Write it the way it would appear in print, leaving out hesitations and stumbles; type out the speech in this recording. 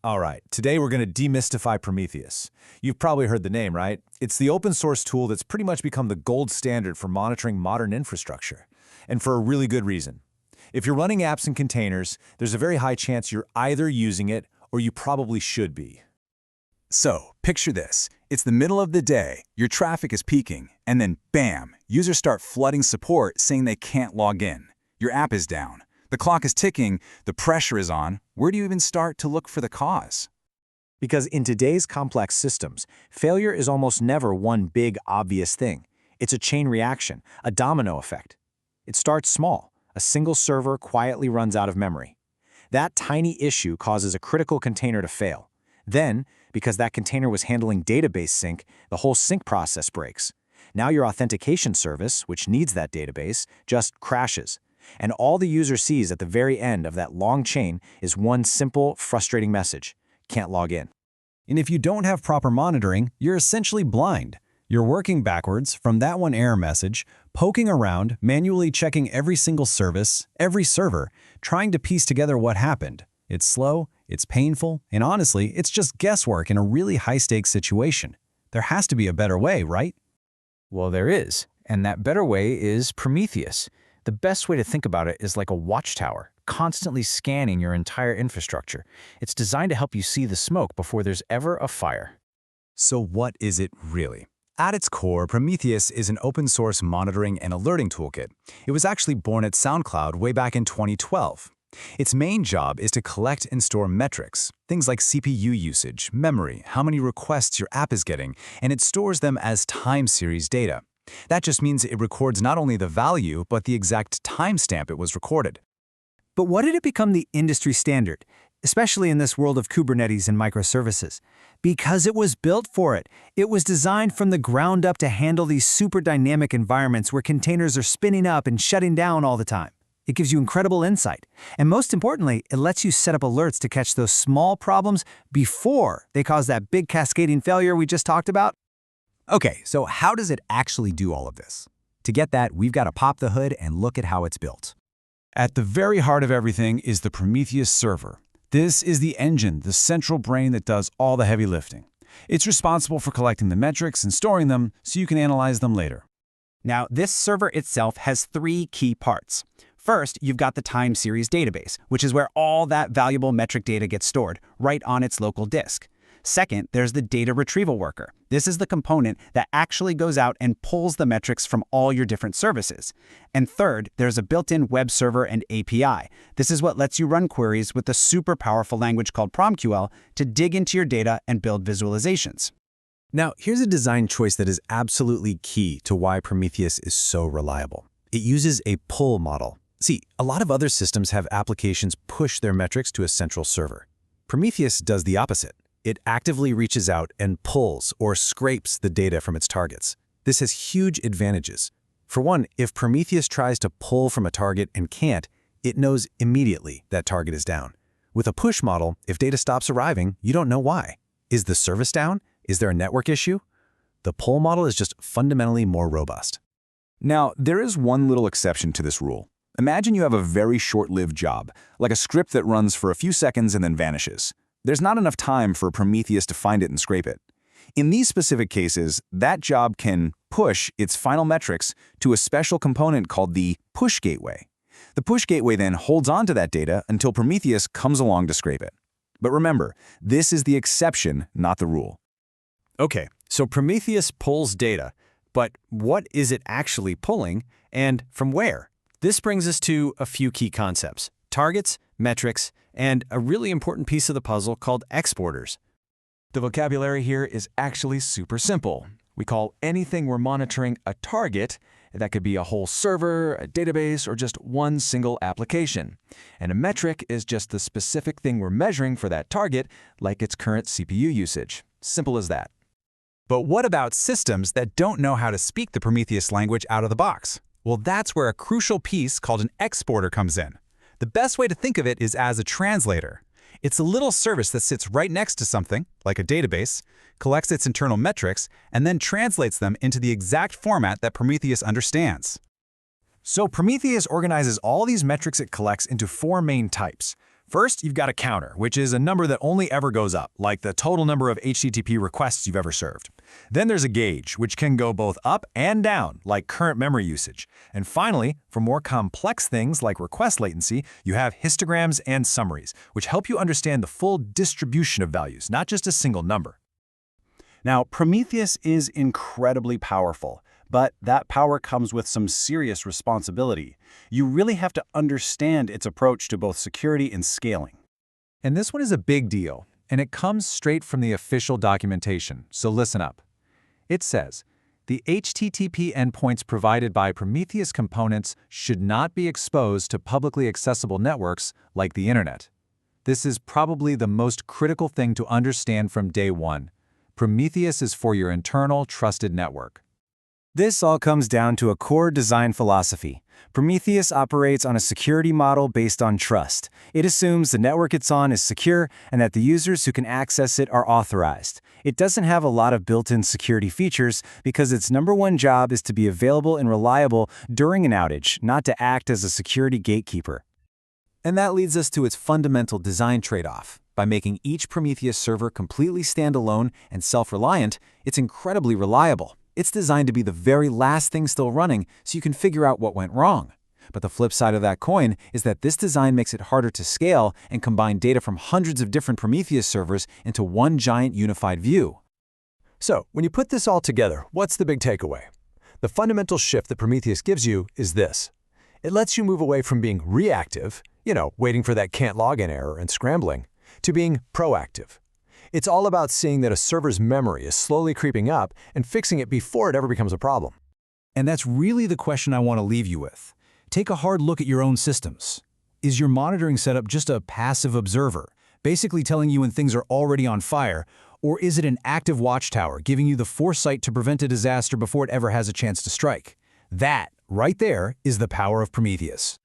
All right, today we're going to demystify Prometheus. You've probably heard the name, right? It's the open source tool that's pretty much become the gold standard for monitoring modern infrastructure. And for a really good reason. If you're running apps in containers, there's a very high chance you're either using it or you probably should be. So, picture this. It's the middle of the day, your traffic is peaking, and then bam, users start flooding support saying they can't log in. Your app is down. The clock is ticking, the pressure is on. Where do you even start to look for the cause? Because in today's complex systems, failure is almost never one big, obvious thing. It's a chain reaction, a domino effect. It starts small. A single server quietly runs out of memory. That tiny issue causes a critical container to fail. Then, because that container was handling database sync, the whole sync process breaks. Now your authentication service, which needs that database, just crashes. And all the user sees at the very end of that long chain is one simple, frustrating message: can't log in. And if you don't have proper monitoring, you're essentially blind. You're working backwards from that one error message, poking around, manually checking every single service, every server, trying to piece together what happened. It's slow, it's painful, and honestly, it's just guesswork in a really high-stakes situation. There has to be a better way, right? Well, there is, and that better way is Prometheus. The best way to think about it is like a watchtower, constantly scanning your entire infrastructure. It's designed to help you see the smoke before there's ever a fire. So what is it really? At its core, Prometheus is an open-source monitoring and alerting toolkit. It was actually born at SoundCloud way back in 2012. Its main job is to collect and store metrics, things like CPU usage, memory, how many requests your app is getting, and it stores them as time series data. That just means it records not only the value, but the exact timestamp it was recorded. But what did it become the industry standard, especially in this world of Kubernetes and microservices? Because it was built for it. It was designed from the ground up to handle these super dynamic environments where containers are spinning up and shutting down all the time. It gives you incredible insight. And most importantly, it lets you set up alerts to catch those small problems before they cause that big cascading failure we just talked about. Okay, so how does it actually do all of this? To get that, we've got to pop the hood and look at how it's built. At the very heart of everything is the Prometheus server. This is the engine, the central brain that does all the heavy lifting. It's responsible for collecting the metrics and storing them so you can analyze them later. Now, this server itself has three key parts. First, you've got the time series database, which is where all that valuable metric data gets stored, right on its local disk. Second, there's the data retrieval worker. This is the component that actually goes out and pulls the metrics from all your different services. And third, there's a built-in web server and API. This is what lets you run queries with the super powerful language called PromQL to dig into your data and build visualizations. Now, here's a design choice that is absolutely key to why Prometheus is so reliable. It uses a pull model. See, a lot of other systems have applications push their metrics to a central server. Prometheus does the opposite. It actively reaches out and pulls or scrapes the data from its targets. This has huge advantages. For one, if Prometheus tries to pull from a target and can't, it knows immediately that target is down. With a push model, if data stops arriving, you don't know why. Is the service down? Is there a network issue? The pull model is just fundamentally more robust. Now, there is one little exception to this rule. Imagine you have a very short-lived job, like a script that runs for a few seconds and then vanishes. There's not enough time for Prometheus to find it and scrape it. In these specific cases, that job can push its final metrics to a special component called the push gateway. The push gateway then holds on to that data until Prometheus comes along to scrape it. But remember, this is the exception, not the rule. Okay, so Prometheus pulls data, but what is it actually pulling and from where? This brings us to a few key concepts: targets, metrics, and a really important piece of the puzzle called exporters. The vocabulary here is actually super simple. We call anything we're monitoring a target. That could be a whole server, a database, or just one single application. And a metric is just the specific thing we're measuring for that target, like its current CPU usage. Simple as that. But what about systems that don't know how to speak the Prometheus language out of the box? Well, that's where a crucial piece called an exporter comes in. The best way to think of it is as a translator. It's a little service that sits right next to something, like a database, collects its internal metrics, and then translates them into the exact format that Prometheus understands. So Prometheus organizes all these metrics it collects into four main types: First, you've got a counter, which is a number that only ever goes up, like the total number of HTTP requests you've ever served. Then there's a gauge, which can go both up and down, like current memory usage. And finally, for more complex things like request latency, you have histograms and summaries, which help you understand the full distribution of values, not just a single number. Now, Prometheus is incredibly powerful, but that power comes with some serious responsibility. You really have to understand its approach to both security and scaling. And this one is a big deal, and it comes straight from the official documentation, so listen up. It says, the HTTP endpoints provided by Prometheus components should not be exposed to publicly accessible networks like the Internet. This is probably the most critical thing to understand from day one. Prometheus is for your internal, trusted network. This all comes down to a core design philosophy. Prometheus operates on a security model based on trust. It assumes the network it's on is secure and that the users who can access it are authorized. It doesn't have a lot of built-in security features because its number one job is to be available and reliable during an outage, not to act as a security gatekeeper. And that leads us to its fundamental design trade-off. By making each Prometheus server completely standalone and self-reliant, it's incredibly reliable. It's designed to be the very last thing still running so you can figure out what went wrong. But the flip side of that coin is that this design makes it harder to scale and combine data from hundreds of different Prometheus servers into one giant unified view. So, when you put this all together, what's the big takeaway? The fundamental shift that Prometheus gives you is this. It lets you move away from being reactive, waiting for that can't login error and scrambling, to being proactive. It's all about seeing that a server's memory is slowly creeping up and fixing it before it ever becomes a problem. And that's really the question I want to leave you with. Take a hard look at your own systems. Is your monitoring setup just a passive observer, basically telling you when things are already on fire, or is it an active watchtower giving you the foresight to prevent a disaster before it ever has a chance to strike? That, right there, is the power of Prometheus.